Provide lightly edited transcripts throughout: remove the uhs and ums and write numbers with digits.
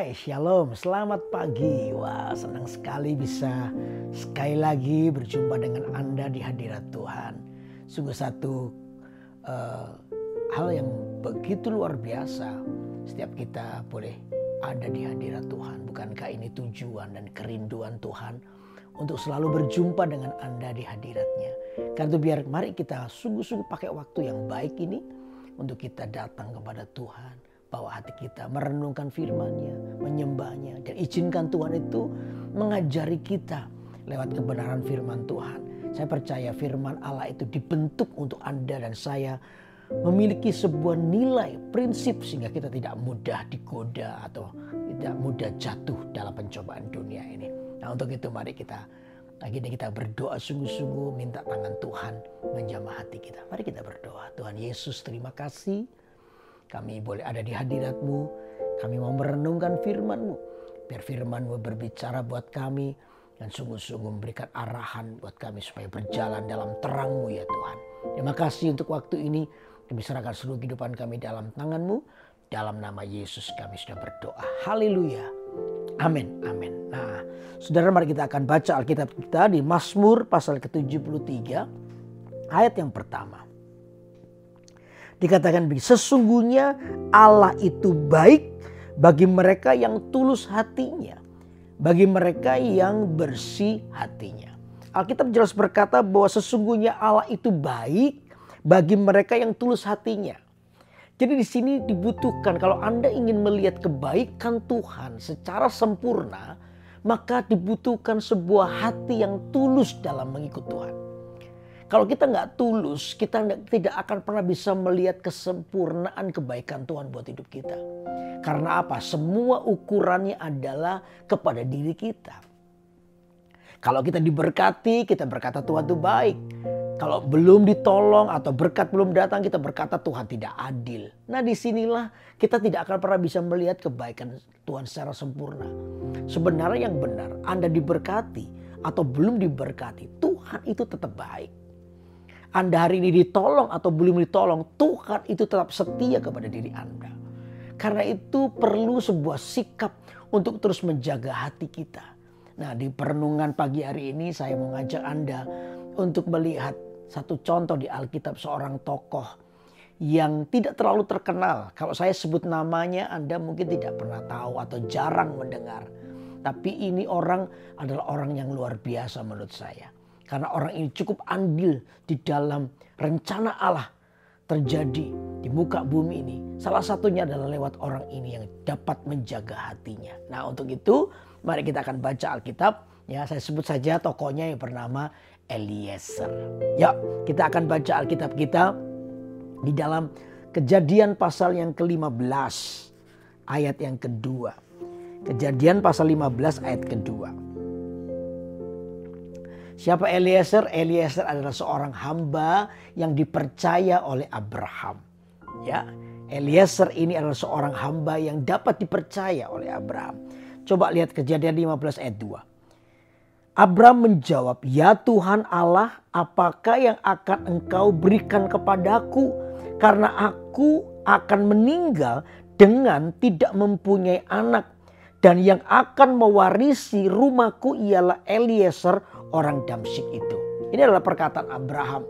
Hai, shalom, selamat pagi. Wah, senang sekali bisa sekali lagi berjumpa dengan Anda di hadirat Tuhan. Sungguh satu hal yang begitu luar biasa. Setiap kita boleh ada di hadirat Tuhan. Bukankah ini tujuan dan kerinduan Tuhan untuk selalu berjumpa dengan Anda di hadiratnya. Karena itu mari kita sungguh-sungguh pakai waktu yang baik ini untuk kita datang kepada Tuhan. Bawa hati kita merenungkan firman-Nya, menyembahnya, dan izinkan Tuhan itu mengajari kita lewat kebenaran firman Tuhan. Saya percaya firman Allah itu dibentuk untuk Anda dan saya memiliki sebuah nilai, prinsip sehingga kita tidak mudah digoda atau tidak mudah jatuh dalam pencobaan dunia ini. Nah, untuk itu mari kita pagi ini kita berdoa sungguh-sungguh minta tangan Tuhan menjamah hati kita. Mari kita berdoa. Tuhan Yesus, terima kasih. Kami boleh ada di hadirat-Mu. Kami mau merenungkan firman-Mu. Biar firman-Mu berbicara buat kami. Dan sungguh-sungguh memberikan arahan buat kami supaya berjalan dalam terang-Mu ya Tuhan. Terima kasih untuk waktu ini. Kami serahkan seluruh kehidupan kami dalam tangan-Mu. Dalam nama Yesus kami sudah berdoa. Haleluya. Amin. Amin. Nah, saudara, mari kita akan baca Alkitab kita di Mazmur pasal ke-73. Ayat yang pertama. Dikatakan begini, sesungguhnya Allah itu baik bagi mereka yang tulus hatinya, bagi mereka yang bersih hatinya. Alkitab jelas berkata bahwa sesungguhnya Allah itu baik bagi mereka yang tulus hatinya. Jadi di sini dibutuhkan kalau Anda ingin melihat kebaikan Tuhan secara sempurna, maka dibutuhkan sebuah hati yang tulus dalam mengikut Tuhan. Kalau kita nggak tulus, kita tidak akan pernah bisa melihat kesempurnaan kebaikan Tuhan buat hidup kita. Karena apa? Semua ukurannya adalah kepada diri kita. Kalau kita diberkati, kita berkata Tuhan itu baik. Kalau belum ditolong atau berkat belum datang, kita berkata Tuhan tidak adil. Nah, disinilah kita tidak akan pernah bisa melihat kebaikan Tuhan secara sempurna. Sebenarnya yang benar, Anda diberkati atau belum diberkati, Tuhan itu tetap baik. Anda hari ini ditolong atau belum ditolong, Tuhan itu tetap setia kepada diri Anda. Karena itu perlu sebuah sikap untuk terus menjaga hati kita. Nah, di perenungan pagi hari ini saya mau ngajak Anda untuk melihat satu contoh di Alkitab seorang tokoh yang tidak terlalu terkenal. Kalau saya sebut namanya Anda mungkin tidak pernah tahu atau jarang mendengar. Tapi ini orang adalah orang yang luar biasa menurut saya. Karena orang ini cukup andil di dalam rencana Allah terjadi di muka bumi ini. Salah satunya adalah lewat orang ini yang dapat menjaga hatinya. Nah, untuk itu mari kita akan baca Alkitab. Ya, saya sebut saja tokohnya yang bernama Eliezer. Ya, kita akan baca Alkitab kita di dalam Kejadian pasal yang ke-15 ayat yang kedua. Kejadian pasal 15 ayat kedua. Siapa Eliezer? Eliezer adalah seorang hamba yang dipercaya oleh Abraham. Ya, Eliezer ini adalah seorang hamba yang dapat dipercaya oleh Abraham. Coba lihat Kejadian 15 ayat 2. Abraham menjawab, "Ya Tuhan Allah, apakah yang akan Engkau berikan kepadaku? Karena aku akan meninggal dengan tidak mempunyai anak. Dan yang akan mewarisi rumahku ialah Eliezer orang Damsyik itu." Ini adalah perkataan Abraham.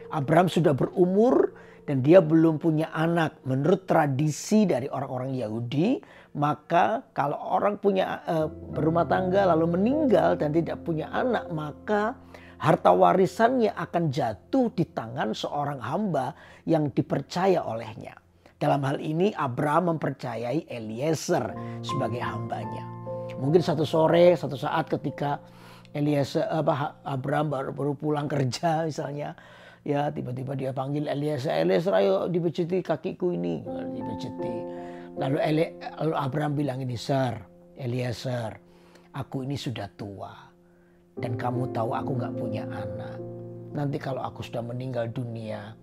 Abraham sudah berumur dan dia belum punya anak. Menurut tradisi dari orang-orang Yahudi, maka kalau orang punya berumah tangga lalu meninggal dan tidak punya anak, maka harta warisannya akan jatuh di tangan seorang hamba yang dipercaya olehnya. Dalam hal ini Abraham mempercayai Eliezer sebagai hambanya. Mungkin satu sore, satu saat ketika Abraham baru pulang kerja misalnya. Ya, tiba-tiba dia panggil Eliezer, "Eliezer, ayo dipijiti kakiku ini." Dipijiti. Lalu Abraham bilang ini, "Sir, Eliezer, aku ini sudah tua. Dan kamu tahu aku gak punya anak. Nanti kalau aku sudah meninggal dunia,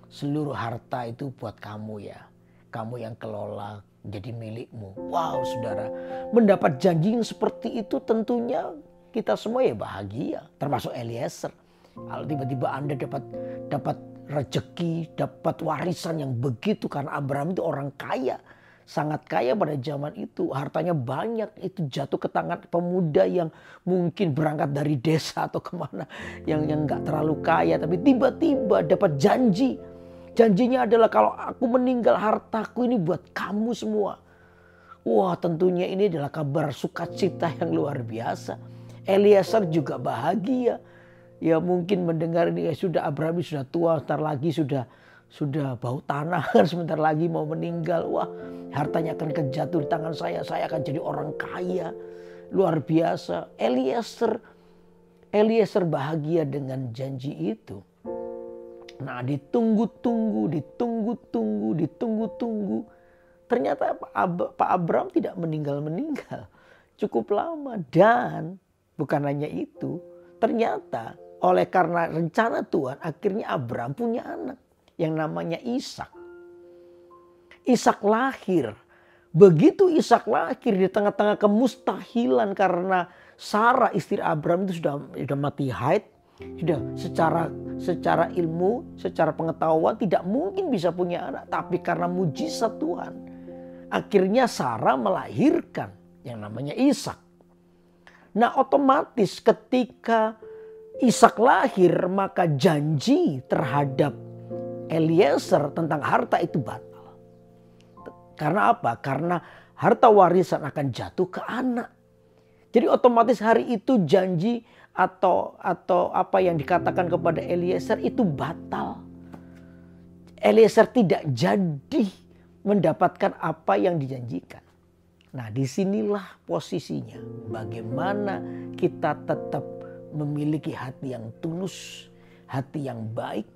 seluruh harta itu buat kamu ya. Kamu yang kelola jadi milikmu." Wow, saudara. Mendapat janji yang seperti itu tentunya kita semua ya bahagia. Termasuk Eliezer. Kalau tiba-tiba Anda dapat rezeki, dapat warisan yang begitu. Karena Abraham itu orang kaya. sangat kaya pada zaman itu. Hartanya banyak, itu jatuh ke tangan pemuda yang mungkin berangkat dari desa atau kemana. Yang gak terlalu kaya, tapi tiba-tiba dapat janji. Janjinya adalah kalau aku meninggal, hartaku ini buat kamu semua. Wah, tentunya ini adalah kabar sukacita yang luar biasa. Eliezer juga bahagia. Ya mungkin mendengar ini, sudah Abraham sudah tua, sebentar lagi sudah bau tanah, sebentar lagi mau meninggal. Wah, hartanya akan kejatuh di tangan saya akan jadi orang kaya. Luar biasa. Eliezer bahagia dengan janji itu. Nah, ditunggu-tunggu. Ternyata Pak Abraham tidak meninggal. Cukup lama. Dan bukan hanya itu. Ternyata oleh karena rencana Tuhan, akhirnya Abraham punya anak yang namanya Ishak. Ishak lahir. Begitu Ishak lahir di tengah-tengah kemustahilan karena Sarah istri Abraham itu sudah mati haid. Sudah secara ilmu, secara pengetahuan tidak mungkin bisa punya anak. Tapi karena mujizat Tuhan, akhirnya Sarah melahirkan yang namanya Ishak. Nah, otomatis ketika Ishak lahir, maka janji terhadap Eliezer tentang harta itu batal. Karena apa? Karena harta warisan akan jatuh ke anak. Jadi otomatis hari itu janji atau apa yang dikatakan kepada Eliezer itu batal. Eliezer tidak jadi mendapatkan apa yang dijanjikan. Nah, disinilah posisinya. Bagaimana kita tetap memiliki hati yang tulus, hati yang baik.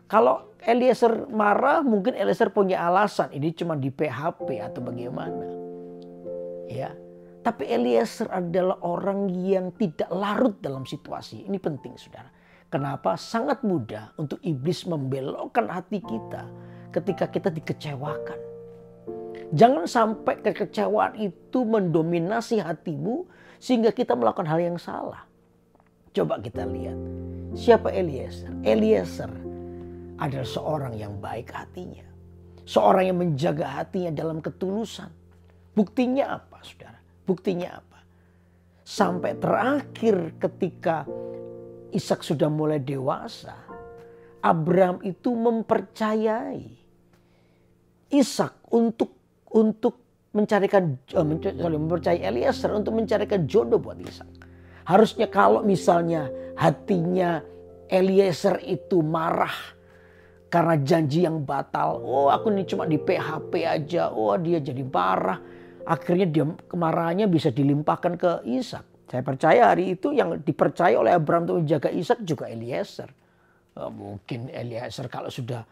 Kalau Eliezer marah, mungkin Eliezer punya alasan. Ini cuma di PHP atau bagaimana. Ya, tapi Eliezer adalah orang yang tidak larut dalam situasi. Ini penting, saudara. Kenapa? Sangat mudah untuk iblis membelokkan hati kita ketika kita dikecewakan. Jangan sampai kekecewaan itu mendominasi hatimu sehingga kita melakukan hal yang salah. Coba kita lihat. Siapa Eliezer? Eliezer adalah seorang yang baik hatinya. Seorang yang menjaga hatinya dalam ketulusan. Buktinya apa, saudara? Buktinya apa? Sampai terakhir ketika Ishak sudah mulai dewasa, Abraham itu mempercayai Ishak untuk mempercayai Eliezer untuk mencarikan jodoh buat Ishak. Harusnya kalau misalnya hatinya Eliezer itu marah karena janji yang batal. Oh, aku ini cuma di PHP aja. Oh, dia jadi marah. Akhirnya dia kemarahannya bisa dilimpahkan ke Ishak. Saya percaya hari itu yang dipercaya oleh Abraham untuk menjaga Ishak juga Eliezer. Mungkin Eliezer kalau sudah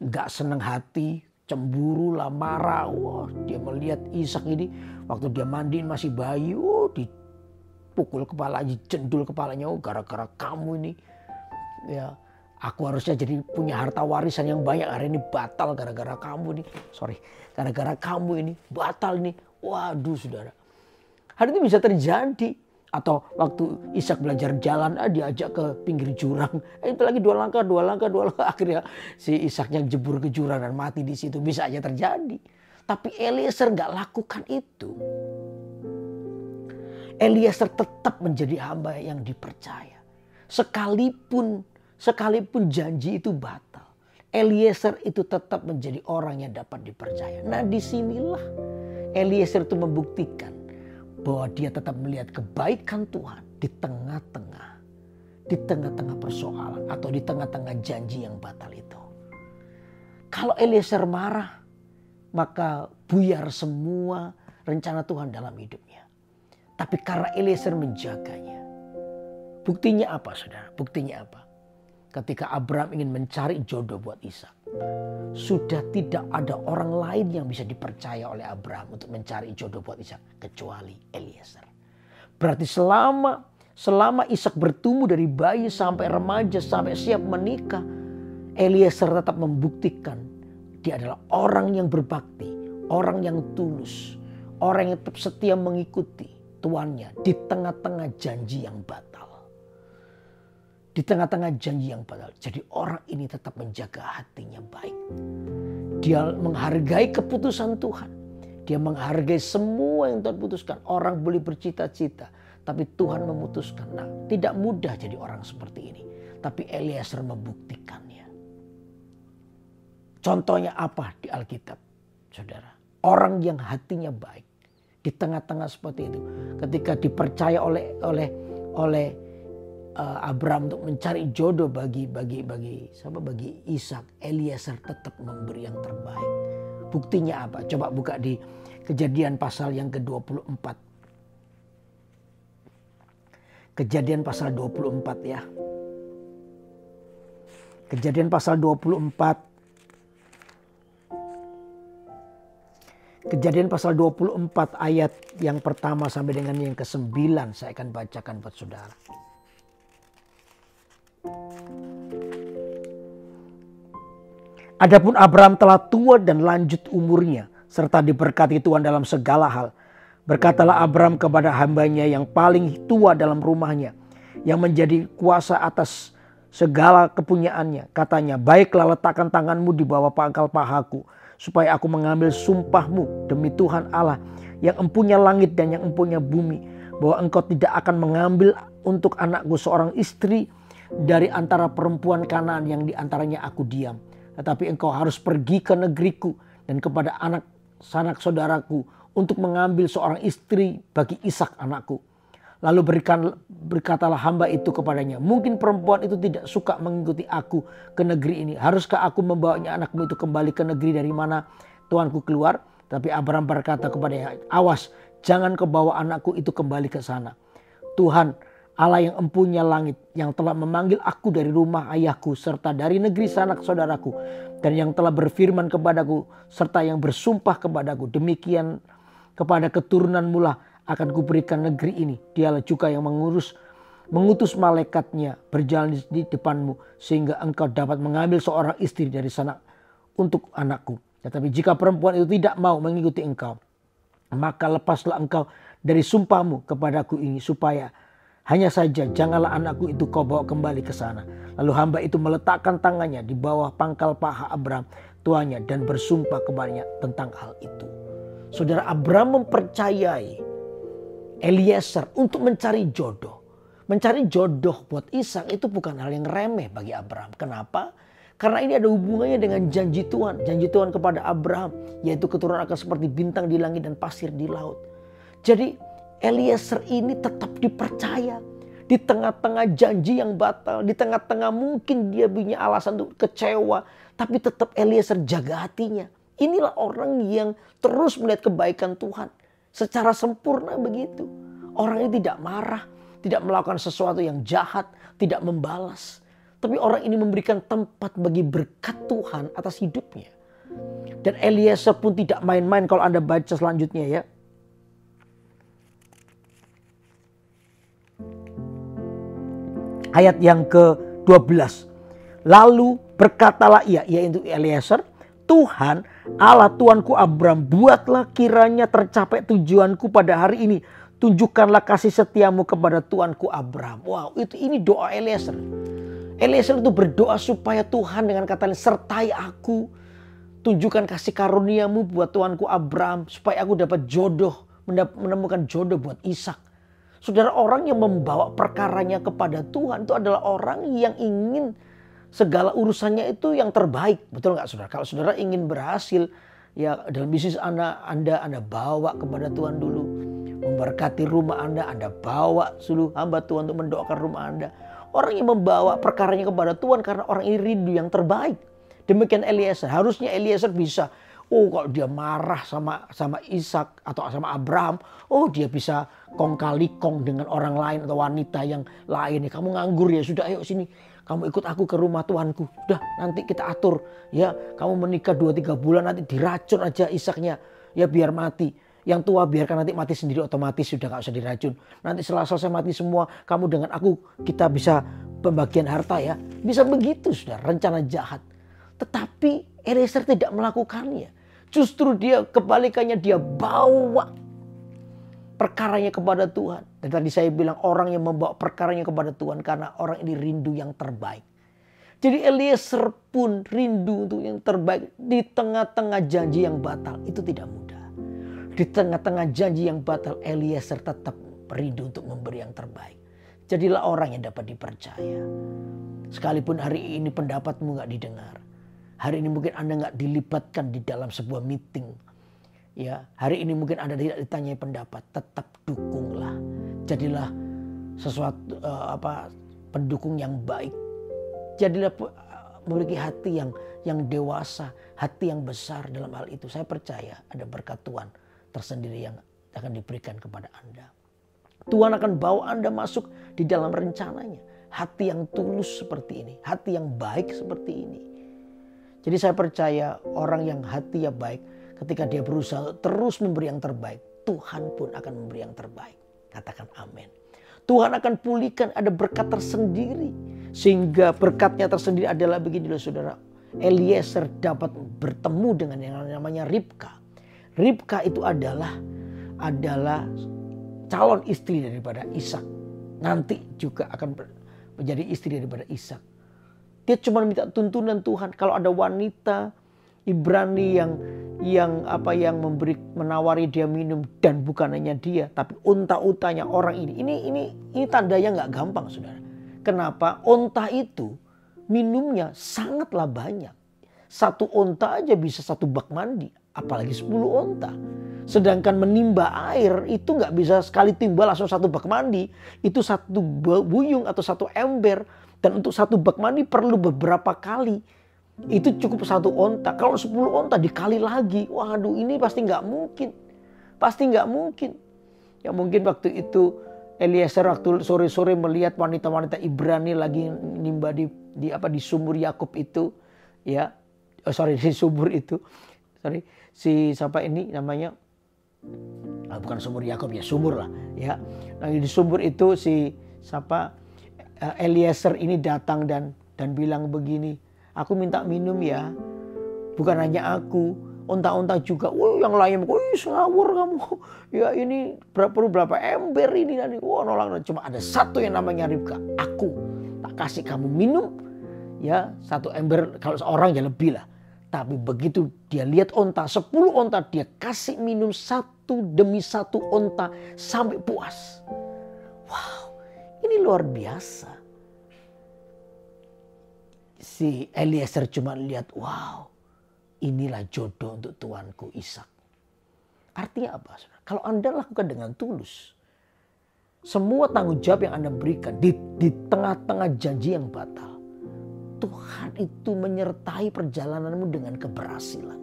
gak senang hati, cemburu lah, marah. Wah, dia melihat Ishak ini waktu dia mandiin masih bayi. Oh, dipukul kepalanya, jendul kepalanya. Oh, gara-gara kamu ini. Ya, aku harusnya jadi punya harta warisan yang banyak. Hari ini batal gara-gara kamu nih. Gara-gara kamu ini batal nih. Waduh, saudara. Hari itu bisa terjadi. Atau waktu Ishak belajar jalan, diajak ke pinggir jurang. Itu lagi dua langkah. Akhirnya si Ishaknya jebur ke jurang dan mati di situ. Bisa aja terjadi. Tapi Eliezer gak lakukan itu. Eliezer tetap menjadi hamba yang dipercaya. Sekalipun janji itu batal, Eliezer itu tetap menjadi orang yang dapat dipercaya. Nah, disinilah Eliezer itu membuktikan bahwa dia tetap melihat kebaikan Tuhan di tengah-tengah persoalan atau di tengah-tengah janji yang batal itu. Kalau Eliezer marah, maka buyar semua rencana Tuhan dalam hidupnya. Tapi karena Eliezer menjaganya. Buktinya apa, saudara? Buktinya apa? Ketika Abraham ingin mencari jodoh buat Ishak, sudah tidak ada orang lain yang bisa dipercaya oleh Abraham untuk mencari jodoh buat Ishak kecuali Eliezer. Berarti selama Ishak bertumbuh dari bayi sampai remaja sampai siap menikah, Eliezer tetap membuktikan dia adalah orang yang berbakti, orang yang tulus, orang yang tetap setia mengikuti tuannya di tengah-tengah janji yang batal. Di tengah-tengah janji yang batal. Jadi orang ini tetap menjaga hatinya baik. Dia menghargai keputusan Tuhan. Dia menghargai semua yang Tuhan putuskan. Orang boleh bercita-cita, tapi Tuhan memutuskan. Nah, tidak mudah jadi orang seperti ini. Tapi Eliezer membuktikannya. Contohnya apa di Alkitab, saudara? Orang yang hatinya baik. Di tengah-tengah seperti itu. Ketika dipercaya oleh Abraham untuk mencari jodoh bagi Ishak, Eliezer tetap memberi yang terbaik. Buktinya apa? Coba buka di Kejadian pasal yang ke-24. Kejadian pasal 24 ya. Kejadian pasal 24. Kejadian pasal 24 ayat yang pertama sampai dengan yang ke-9 saya akan bacakan buat saudara. Adapun Abraham telah tua dan lanjut umurnya, serta diberkati Tuhan dalam segala hal. Berkatalah Abraham kepada hambanya yang paling tua dalam rumahnya, yang menjadi kuasa atas segala kepunyaannya. Katanya, baiklah letakkan tanganmu di bawah pangkal pahaku, supaya aku mengambil sumpahmu demi Tuhan Allah yang empunya langit dan yang empunya bumi, bahwa engkau tidak akan mengambil untuk anakku seorang istri dari antara perempuan Kanaan yang di antaranya aku diam. Tetapi engkau harus pergi ke negeriku dan kepada anak saudaraku untuk mengambil seorang istri bagi Ishak anakku. Lalu berkatalah hamba itu kepadanya, mungkin perempuan itu tidak suka mengikuti aku ke negeri ini. Haruskah aku membawanya anakmu itu kembali ke negeri dari mana tuanku keluar? Tapi Abraham berkata kepadanya, awas, jangan kau bawa anakku itu kembali ke sana. Tuhan Allah yang empunya langit, yang telah memanggil aku dari rumah ayahku serta dari negeri sanak saudaraku, dan yang telah berfirman kepadaku serta yang bersumpah kepadaku, demikian kepada keturunanmu lah akan kuberikan negeri ini. Dialah juga yang mengutus malaikatnya berjalan di depanmu, sehingga engkau dapat mengambil seorang istri dari sana untuk anakku. Tetapi jika perempuan itu tidak mau mengikuti engkau, maka lepaslah engkau dari sumpahmu kepadaku ini, supaya hanya saja janganlah anakku itu kau bawa kembali ke sana. Lalu hamba itu meletakkan tangannya di bawah pangkal paha Abraham tuannya dan bersumpah kepadanya tentang hal itu. Saudara, Abraham mempercayai Eliezer untuk mencari jodoh. Mencari jodoh buat Ishak itu bukan hal yang remeh bagi Abraham. Kenapa? Karena ini ada hubungannya dengan janji Tuhan. Janji Tuhan kepada Abraham, yaitu keturunan akan seperti bintang di langit dan pasir di laut. Jadi Eliezer ini tetap dipercaya. Di tengah-tengah janji yang batal, di tengah-tengah mungkin dia punya alasan untuk kecewa, tapi tetap Eliezer jaga hatinya. Inilah orang yang terus melihat kebaikan Tuhan secara sempurna begitu. Orang ini tidak marah, tidak melakukan sesuatu yang jahat, tidak membalas. Tapi orang ini memberikan tempat bagi berkat Tuhan atas hidupnya. Dan Eliezer pun tidak main-main kalau Anda baca selanjutnya ya. Ayat yang ke-12. Lalu berkatalah ia, yaitu Eliezer, Tuhan Allah Tuanku Abraham, buatlah kiranya tercapai tujuanku pada hari ini. Tunjukkanlah kasih setiamu kepada Tuanku Abraham. Wow, ini doa Eliezer. Eliezer itu berdoa supaya Tuhan dengan kata sertai aku. Tunjukkan kasih karuniamu buat Tuanku Abraham, supaya aku dapat jodoh, menemukan jodoh buat Ishak. Saudara, orang yang membawa perkaranya kepada Tuhan itu adalah orang yang ingin segala urusannya itu yang terbaik. Betul nggak saudara? Kalau saudara ingin berhasil ya dalam bisnis Anda bawa kepada Tuhan dulu. Memberkati rumah Anda bawa dulu hamba Tuhan untuk mendoakan rumah Anda. Orang yang membawa perkaranya kepada Tuhan karena orang ini rindu yang terbaik. Demikian Eliezer. Harusnya Eliezer bisa, kalau dia marah sama Ishak atau sama Abraham, dia bisa kong kali kong dengan orang lain atau wanita yang lain. Kamu nganggur ya, sudah ayo sini. Kamu ikut aku ke rumah Tuanku. Udah nanti kita atur. Ya, kamu menikah 2-3 bulan nanti diracun aja Ishaknya. Ya biar mati. Yang tua biarkan nanti mati sendiri otomatis, sudah gak usah diracun. Nanti setelah selesai mati semua, kamu dengan aku kita bisa pembagian harta ya. Bisa begitu sudah, rencana jahat. Tetapi Eliezer tidak melakukannya. Justru dia kebalikannya, dia bawa perkaranya kepada Tuhan. Dan tadi saya bilang orang yang membawa perkaranya kepada Tuhan karena orang ini rindu yang terbaik. Jadi Eliezer pun rindu untuk yang terbaik di tengah-tengah janji yang batal. Itu tidak mudah. Di tengah-tengah janji yang batal, Eliezer tetap rindu untuk memberi yang terbaik. Jadilah orang yang dapat dipercaya. Sekalipun hari ini pendapatmu gak didengar. Hari ini mungkin Anda gak dilibatkan di dalam sebuah meeting. Ya, hari ini mungkin Anda tidak ditanyai pendapat. Tetap dukunglah. Jadilah sesuatu pendukung yang baik. Jadilah memiliki hati yang dewasa, hati yang besar dalam hal itu. Saya percaya ada berkat Tuhan tersendiri yang akan diberikan kepada Anda. Tuhan akan bawa Anda masuk di dalam rencananya. Hati yang tulus seperti ini, hati yang baik seperti ini. Jadi saya percaya orang yang hati yang baik, ketika dia berusaha terus memberi yang terbaik, Tuhan pun akan memberi yang terbaik. Katakan amin. Tuhan akan pulihkan, ada berkat tersendiri. Sehingga berkatnya tersendiri adalah begini loh saudara. Eliezer dapat bertemu dengan yang namanya Ribka. Ribka itu adalah calon istri daripada Ishak. Nanti juga akan menjadi istri daripada Ishak. Dia cuma minta tuntunan Tuhan. Kalau ada wanita Ibrani yang menawari dia minum, dan bukan hanya dia, tapi unta-untanya orang ini. Ini tandanya nggak gampang, saudara. Kenapa? Unta itu minumnya sangatlah banyak. Satu unta aja bisa 1 bak mandi, apalagi 10 unta. Sedangkan menimba air itu nggak bisa sekali timba langsung 1 bak mandi. Itu 1 buyung atau 1 ember. Dan untuk 1 bak mandi perlu beberapa kali. Itu cukup 1 unta. Kalau 10 unta dikali lagi, waduh ini pasti nggak mungkin. Pasti nggak mungkin. Ya mungkin waktu itu Eliezer waktu sore-sore melihat wanita-wanita Ibrani lagi nimba di sumur Yakub itu, ya, di sumur itu, si siapa ini namanya, bukan sumur Yakub ya, sumur lah, ya. Nah di sumur itu Eliezer ini datang dan bilang begini, aku minta minum ya, bukan hanya aku. Unta-unta juga, yang lain, ngawur kamu. Ya ini perlu berapa ember ini. Nolak. Cuma ada 1 yang namanya Ribka. Aku tak kasih kamu minum. Ya 1 ember, kalau seorang ya lebih lah. Tapi begitu dia lihat unta, 10 unta dia kasih minum 1 demi 1 unta sampai puas. Wow, ini luar biasa. Si Eliezer cuma lihat, wow. Inilah jodoh untuk tuanku Ishak. Artinya apa? Kalau Anda lakukan dengan tulus, semua tanggung jawab yang Anda berikan di tengah-tengah janji yang batal, Tuhan itu menyertai perjalananmu dengan keberhasilan.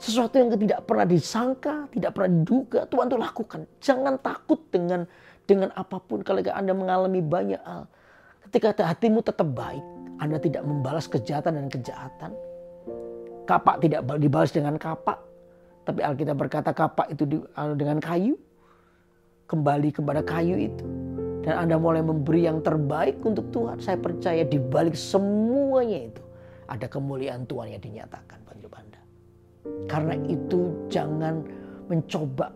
Sesuatu yang tidak pernah disangka, tidak pernah diduga, Tuhan itu lakukan. Jangan takut dengan apapun. Kalau Anda mengalami banyak hal, ketika hatimu tetap baik, Anda tidak membalas kejahatan dan kejahatan. Kapak tidak dibalas dengan kapak. Tapi Alkitab berkata kapak itu dengan kayu. Kembali kepada kayu itu. Dan Anda mulai memberi yang terbaik untuk Tuhan. Saya percaya di balik semuanya itu ada kemuliaan Tuhan yang dinyatakan bagi Anda. Karena itu jangan mencoba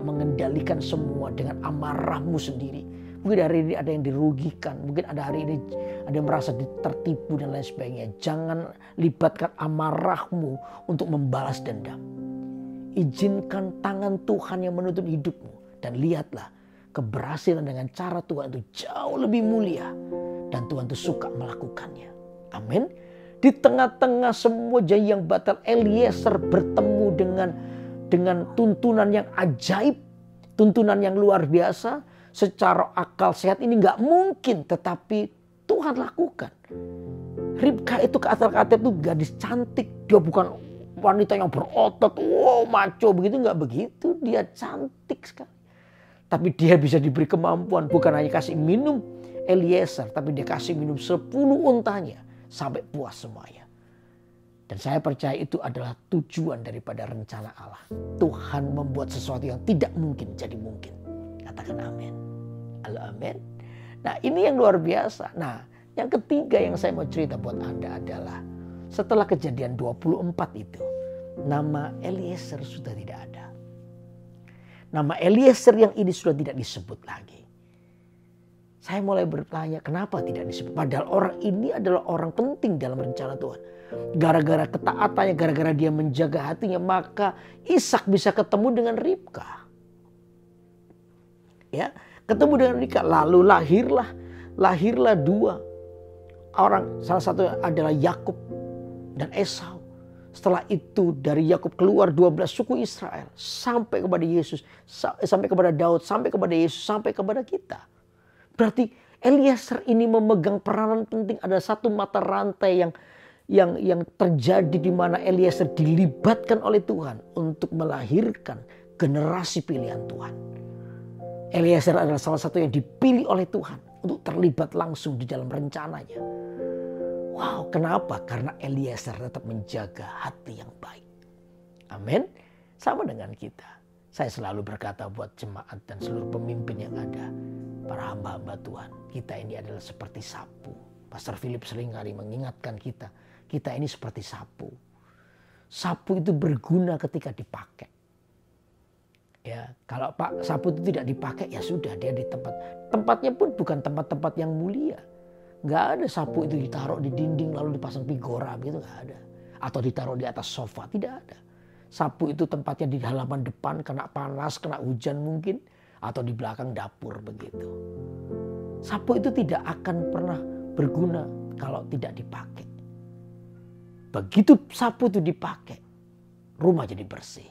mengendalikan semua dengan amarahmu sendiri. Mungkin hari ini ada yang dirugikan. Mungkin ada hari ini ada yang merasa tertipu dan lain sebagainya. Jangan libatkan amarahmu untuk membalas dendam. Izinkan tangan Tuhan yang menuntun hidupmu. Dan lihatlah keberhasilan dengan cara Tuhan itu jauh lebih mulia. Dan Tuhan itu suka melakukannya. Amin. Di tengah-tengah semua janji yang batal, Eliezer bertemu dengan tuntunan yang ajaib. Tuntunan yang luar biasa. Secara akal sehat ini nggak mungkin, tetapi Tuhan lakukan. Ribka itu kata-kata itu gadis cantik, dia bukan wanita yang berotot, maco begitu, nggak begitu, dia cantik sekali. Tapi dia bisa diberi kemampuan, bukan hanya kasih minum Eliezer, tapi dia kasih minum 10 untanya sampai puas semuanya. Dan saya percaya itu adalah tujuan daripada rencana Allah. Tuhan membuat sesuatu yang tidak mungkin jadi mungkin. Katakan amin. Amin. Nah ini yang luar biasa. Nah yang ketiga yang saya mau cerita buat Anda adalah setelah kejadian 24 itu, nama Eliezer sudah tidak ada. Nama Eliezer yang ini sudah tidak disebut lagi. Saya mulai bertanya, kenapa tidak disebut? Padahal orang ini adalah orang penting dalam rencana Tuhan. Gara-gara ketaatannya, gara-gara dia menjaga hatinya, maka Ishak bisa ketemu dengan Ribka. Ya, ketemu dengan Ribka, lalu lahirlah dua orang. Salah satu adalah Yakub dan Esau. Setelah itu dari Yakub keluar 12 suku Israel sampai kepada Yesus, sampai kepada Daud, sampai kepada Yesus, sampai kepada kita. Berarti Eliezer ini memegang peranan penting. Ada satu mata rantai yang terjadi di mana Eliezer dilibatkan oleh Tuhan untuk melahirkan generasi pilihan Tuhan. Eliezer adalah salah satu yang dipilih oleh Tuhan untuk terlibat langsung di dalam rencananya. Wow, kenapa? Karena Eliezer tetap menjaga hati yang baik. Amin. Sama dengan kita. Saya selalu berkata buat jemaat dan seluruh pemimpin yang ada. Para hamba-hamba Tuhan. Kita ini adalah seperti sapu. Pastor Philip seringkali mengingatkan kita. Kita ini seperti sapu. Sapu itu berguna ketika dipakai. Ya, kalau sapu itu tidak dipakai, ya sudah, dia di tempatnya pun bukan tempat-tempat yang mulia. Nggak ada sapu itu ditaruh di dinding lalu dipasang figura gitu, nggak ada. Atau ditaruh di atas sofa, tidak ada. Sapu itu tempatnya di halaman depan, kena panas, kena hujan mungkin. Atau di belakang dapur begitu. Sapu itu tidak akan pernah berguna kalau tidak dipakai. Begitu sapu itu dipakai, rumah jadi bersih.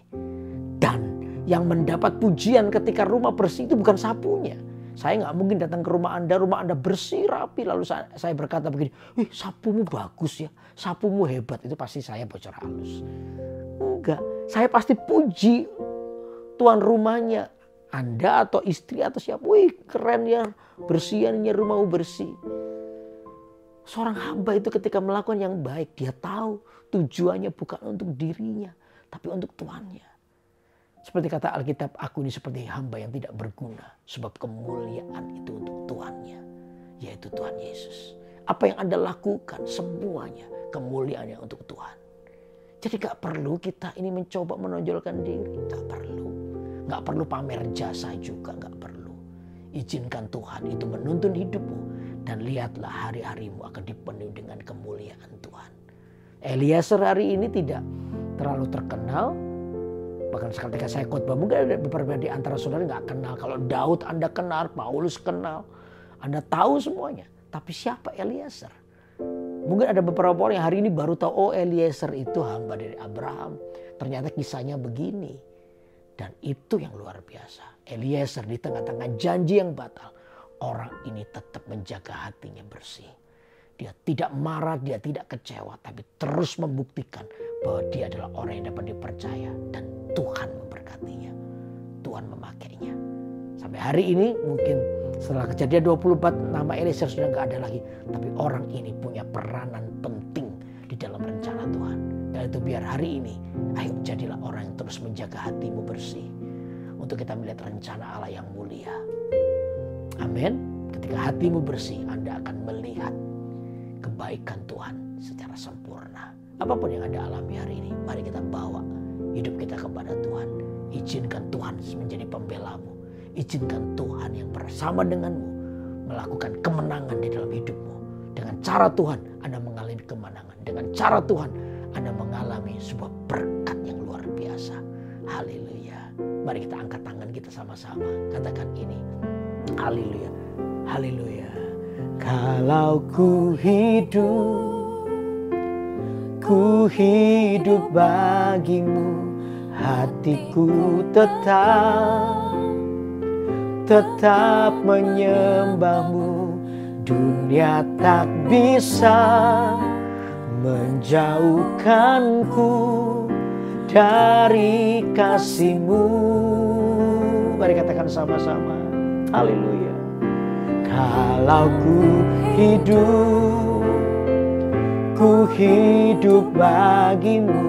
Dan yang mendapat pujian ketika rumah bersih itu bukan sapunya. Saya nggak mungkin datang ke rumah Anda bersih, rapi. Lalu saya berkata begini, sapumu bagus ya, sapumu hebat. Itu pasti saya bocor halus. Enggak, saya pasti puji tuan rumahnya. Anda atau istri atau siapa, keren ya, bersihannya rumahmu bersih. Seorang hamba itu ketika melakukan yang baik, dia tahu tujuannya bukan untuk dirinya, tapi untuk Tuhannya. Seperti kata Alkitab, aku ini seperti hamba yang tidak berguna. Sebab kemuliaan itu untuk Tuhannya, yaitu Tuhan Yesus. Apa yang Anda lakukan semuanya kemuliaannya untuk Tuhan. Jadi gak perlu kita ini mencoba menonjolkan diri. Gak perlu. Gak perlu pamer jasa juga, gak perlu. Izinkan Tuhan itu menuntun hidupmu. Dan lihatlah hari-harimu akan dipenuhi dengan kemuliaan Tuhan. Eliezer hari ini tidak terlalu terkenal. Bahkan ketika saya khotbah, mungkin ada beberapa di antara saudara nggak kenal. Kalau Daud Anda kenal, Paulus kenal, Anda tahu semuanya. Tapi siapa Eliezer? Mungkin ada beberapa orang yang hari ini baru tahu, oh Eliezer itu hamba dari Abraham. Ternyata kisahnya begini. Dan itu yang luar biasa. Eliezer di tengah-tengah janji yang batal, orang ini tetap menjaga hatinya bersih. Dia tidak marah, dia tidak kecewa, tapi terus membuktikan bahwa dia adalah orang yang dapat dipercaya dan Tuhan memberkatinya. Tuhan memakainya. Sampai hari ini mungkin setelah kejadian 24 nama Eliezer sudah nggak ada lagi. Tapi orang ini punya peranan penting di dalam rencana Tuhan. Dan itu biar hari ini, ayo jadilah orang yang terus menjaga hatimu bersih. Untuk kita melihat rencana Allah yang mulia. Amin. Ketika hatimu bersih, Anda akan melihat kebaikan Tuhan secara sempurna. Apapun yang Anda alami hari ini, mari kita bawa hidup kita kepada Tuhan. Izinkan Tuhan menjadi pembelamu. Izinkan Tuhan yang bersama denganmu melakukan kemenangan di dalam hidupmu. Dengan cara Tuhan Anda mengalami kemenangan. Dengan cara Tuhan Anda mengalami sebuah berkat yang luar biasa. Haleluya. Mari kita angkat tangan kita sama-sama. Katakan ini. Haleluya. Haleluya. Kalau ku hidup bagimu, hatiku tetap menyembahmu. Dunia tak bisa menjauhkanku dari kasih-Mu. Mari katakan sama-sama. Haleluya. Kalau ku hidup bagimu,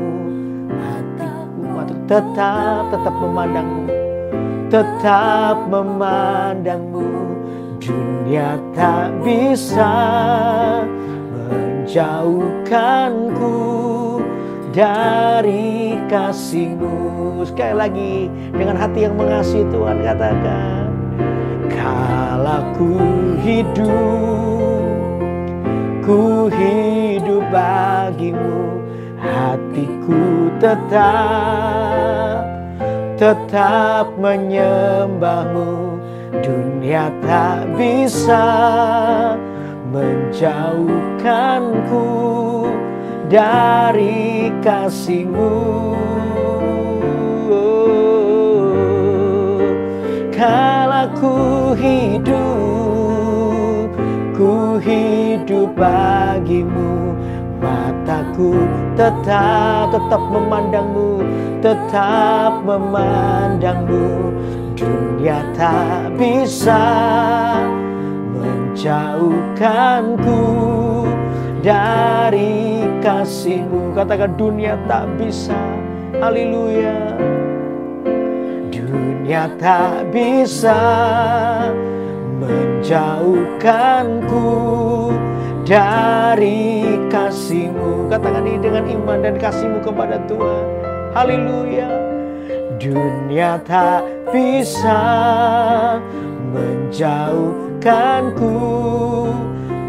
hatiku tetap memandangmu. Dunia tak bisa menjauhkanku dari kasih-Mu. Sekali lagi dengan hati yang mengasihi Tuhan katakan, Kala ku hidup bagimu, hatiku tetap menyembahmu. Dunia tak bisa menjauhkanku dari kasih-Mu. Kala ku hidup bagimu, mataku tetap memandangmu, Dunia tak bisa menjauhkanku dari kasih-Mu. Katakan, dunia tak bisa. Haleluya. Dunia tak bisa menjauhkanku dari kasih-Mu. Katakan ini dengan iman dan kasih-Mu kepada Tuhan. Haleluya. Dunia tak bisa menjauhkanku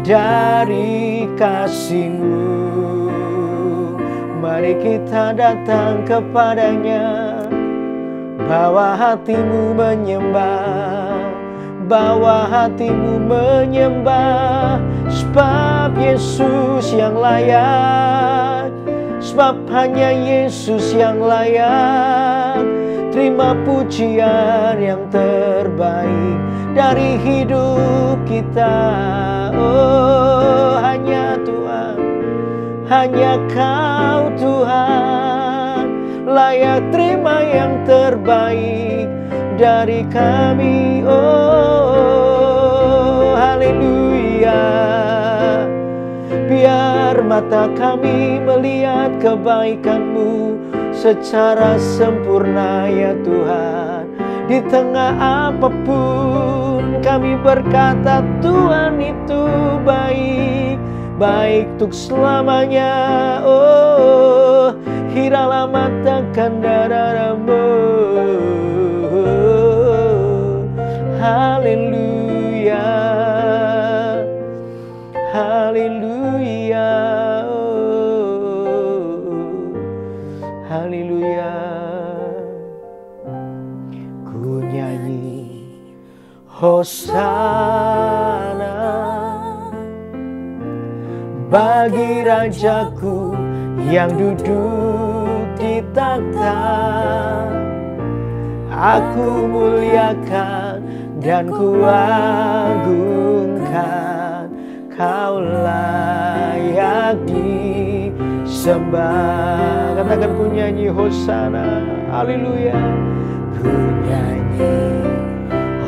dari kasih-Mu. Mari kita datang kepadanya, bawa hatimu menyembah, sebab Yesus yang layak, sebab hanya Yesus yang layak. Terima pujian yang terbaik dari hidup kita. Oh, hanya Tuhan, hanya Kau Tuhan, layak terima yang terbaik dari kami. Oh, haleluya. Biar mata kami melihat kebaikan-Mu secara sempurna ya Tuhan. Di tengah apapun kami berkata Tuhan itu baik, baik untuk selamanya. Oh, hiralah mata kandaramu. Haleluya, haleluya, haleluya. Ku nyanyi Hosana bagi Rajaku yang duduk di takhta. Aku muliakan dan ku agungkan, Kau layak disembah. Katakan, ku nyanyi Hosana. Haleluya. Ku nyanyi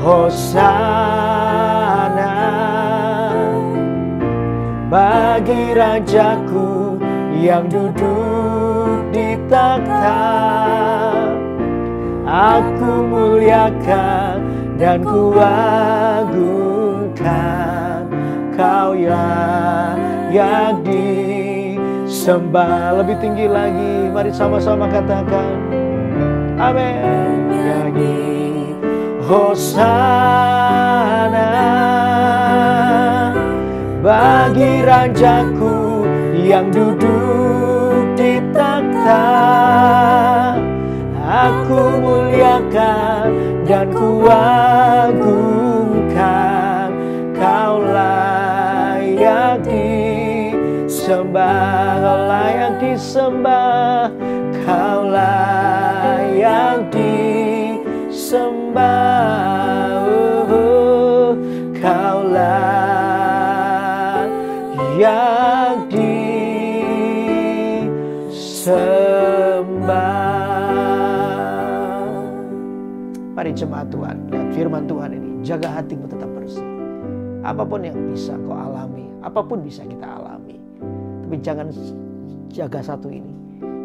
Hosana bagi Rajaku yang duduk di takhta. Aku muliakan dan ku agungkan, Kau layak disembah. Lebih tinggi lagi, mari sama-sama katakan amin. Nyanyi Hosana bagi Rajaku yang duduk di takhta. Aku muliakan dan ku agungkan, Kau layak disembah, Kau layak disembah, Kau layak disembah. Oh, Kau layak disembah. Mari jemaat Tuhan, lihat firman Tuhan ini. Jaga hatimu tetap bersih. Apapun yang bisa kau alami, apapun bisa kita alami. Tapi jangan jaga satu ini.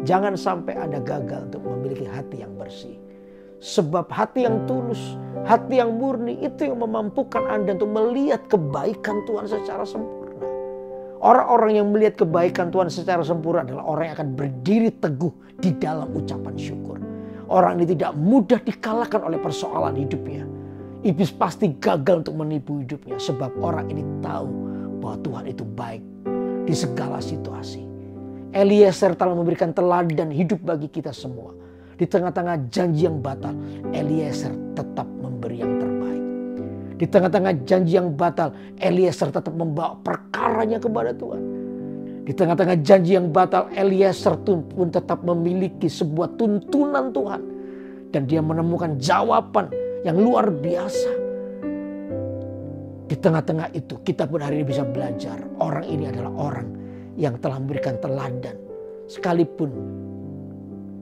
Jangan sampai ada gagal untuk memiliki hati yang bersih. Sebab hati yang tulus, hati yang murni itu yang memampukan Anda untuk melihat kebaikan Tuhan secara sempurna. Orang-orang yang melihat kebaikan Tuhan secara sempurna adalah orang yang akan berdiri teguh di dalam ucapan syukur. Orang ini tidak mudah dikalahkan oleh persoalan hidupnya. Iblis pasti gagal untuk menipu hidupnya. Sebab orang ini tahu bahwa Tuhan itu baik di segala situasi. Eliezer telah memberikan teladan hidup bagi kita semua. Di tengah-tengah janji yang batal, Eliezer tetap memberi yang terbaik. Di tengah-tengah janji yang batal, Eliezer tetap membawa perkaranya kepada Tuhan. Di tengah-tengah janji yang batal, Eliezer pun tetap memiliki sebuah tuntunan Tuhan. Dan dia menemukan jawaban yang luar biasa. Di tengah-tengah itu kita pun hari ini bisa belajar. Orang ini adalah orang yang telah memberikan teladan. Sekalipun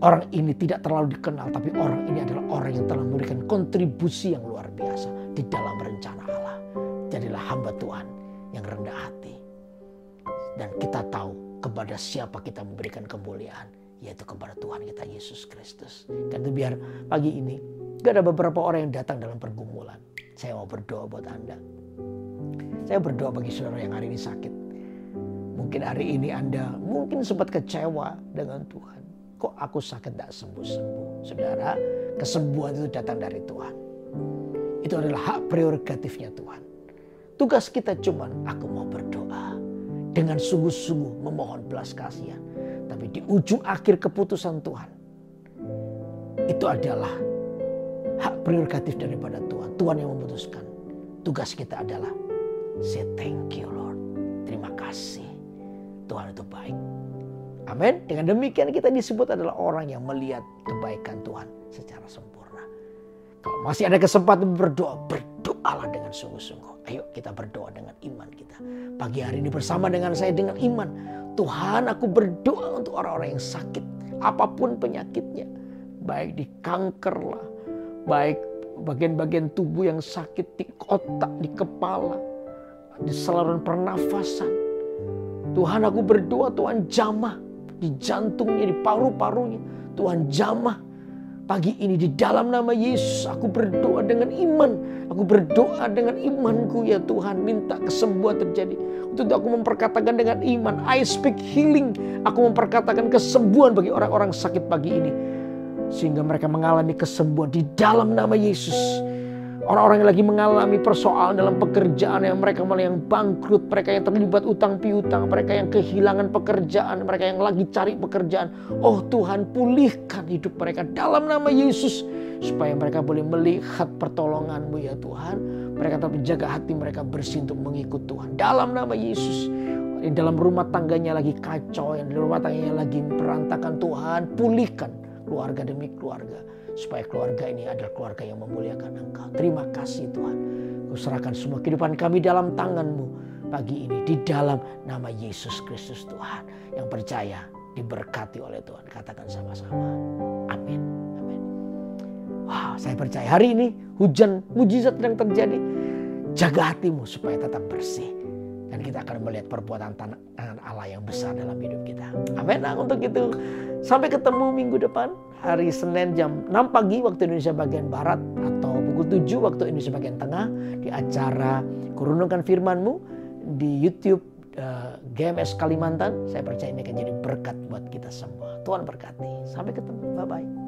orang ini tidak terlalu dikenal, tapi orang ini adalah orang yang telah memberikan kontribusi yang luar biasa di dalam rencana Allah. Jadilah hamba Tuhan yang rendah hati. Dan kita tahu kepada siapa kita memberikan kemuliaan, yaitu kepada Tuhan kita Yesus Kristus. Dan itu biar pagi ini gak ada beberapa orang yang datang dalam pergumulan. Saya mau berdoa buat Anda. Saya berdoa bagi saudara yang hari ini sakit. Mungkin hari ini Anda mungkin sempat kecewa dengan Tuhan. Kok aku sakit gak sembuh-sembuh? Saudara, kesembuhan itu datang dari Tuhan. Itu adalah hak prerogatifnya Tuhan. Tugas kita cuman aku mau berdoa dengan sungguh-sungguh memohon belas kasihan. Tapi di ujung akhir keputusan Tuhan, itu adalah hak prerogatif daripada Tuhan. Tuhan yang memutuskan. Tugas kita adalah say thank you Lord. Terima kasih. Tuhan itu baik. Amin. Dengan demikian kita disebut adalah orang yang melihat kebaikan Tuhan secara sempurna. Kalau masih ada kesempatan berdoa, berdoalah dengan sungguh-sungguh. Ayo kita berdoa dengan iman kita. Pagi hari ini bersama dengan saya dengan iman. Tuhan, aku berdoa untuk orang-orang yang sakit. Apapun penyakitnya. Baik di kanker lah. Baik bagian-bagian tubuh yang sakit di otak, di kepala. Di saluran pernafasan. Tuhan, aku berdoa Tuhan jamah. Di jantungnya, di paru-parunya. Tuhan jamah. Pagi ini di dalam nama Yesus aku berdoa dengan iman. Aku berdoa dengan imanku ya Tuhan. Minta kesembuhan terjadi. Untuk aku memperkatakan dengan iman. I speak healing. Aku memperkatakan kesembuhan bagi orang-orang sakit pagi ini. Sehingga mereka mengalami kesembuhan di dalam nama Yesus. Orang-orang yang lagi mengalami persoalan dalam pekerjaan, yang mereka malah yang bangkrut, mereka yang terlibat utang piutang, mereka yang kehilangan pekerjaan, mereka yang lagi cari pekerjaan. Oh Tuhan, pulihkan hidup mereka dalam nama Yesus. Supaya mereka boleh melihat pertolongan-Mu ya Tuhan. Mereka tetap menjaga hati mereka bersih untuk mengikut Tuhan. Dalam nama Yesus. Yang dalam rumah tangganya lagi kacau, yang di rumah tangganya lagi berantakan, Tuhan pulihkan keluarga demi keluarga. Supaya keluarga ini adalah keluarga yang memuliakan Engkau. Terima kasih Tuhan. Kuserahkan semua kehidupan kami dalam tangan-Mu pagi ini. Di dalam nama Yesus Kristus Tuhan. Yang percaya diberkati oleh Tuhan. Katakan sama-sama. Amin. Amin. Wow, saya percaya hari ini hujan mujizat sedang terjadi. Jaga hatimu supaya tetap bersih. Dan kita akan melihat perbuatan tangan Allah yang besar dalam hidup kita. Amin. Nah, untuk itu sampai ketemu minggu depan. Hari Senin jam 6 pagi waktu Indonesia bagian Barat. Atau pukul 7 waktu Indonesia bagian Tengah. Di acara Kurunungkan Firman-Mu. Di YouTube GMS Kalimantan. Saya percaya ini akan jadi berkat buat kita semua. Tuhan berkati. Sampai ketemu. Bye-bye.